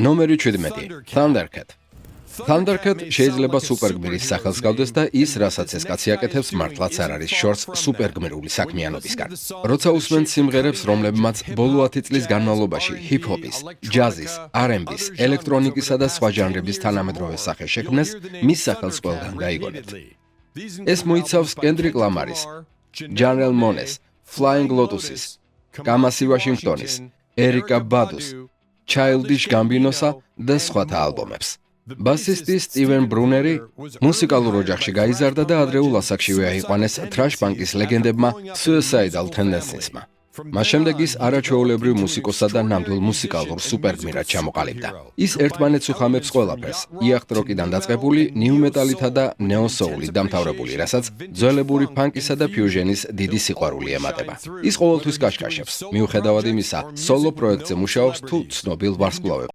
ნომერი 17. Thundercat. Thundercat შეიძლება სუპერგმირის სახელს გავდეს და ის, რასაც ეს კაცი აკეთებს, მართლაც არ არის შორს სუპერგმირული საქმიანობისგან. როცა უსმენთ სიმღერებს, რომლებმაც ბოლო 10 წლის განმავლობაში ჰიპ-ჰოპის, ჯაზის, R&B-ის, ელექტრონიკისა და სხვა ჟანრების თანამედროვე სახე შექმნეს, მის სახელს ყველგან გაიგონებთ. ეს მოიცავს კენდრიკ ლამარის, ჯანრელ მონეს, Flying Lotus's, კამასი ვაშინგტონის, ერიკა ბადუს, Childish Gambino's და სხვათა ალბომებს. ბასისტი სტივენ ბრუნერი მუსიკალურ ოჯახში გაიზარდა და ადრეულ ასაკშივე აიყვანეს თრაშ პანკის ლეგენდებმა Suicidal Tendencies-მა. მას შემდეგ ის არაჩვეულებრივ მუსიკოსსა და ნამდვილ მუსიკალურ სუპერგმირად ჩამოყალიბდა. ის ერთმანეთს უხამებს ყველაფერს, იახტ როკიდან დაწყებული, ნიუ მეტალითა და ნეო სოულით დამთავრებული, რასაც ძველებური ფანკისა და ფიუჟენის დიდი სიყვარული ემატება. ის ყოველთვის კაშკაშებს, მიუხედავად იმისა, სოლო პროექტზე მუშაობს თუ ცნობილ ვარსკვლავებს.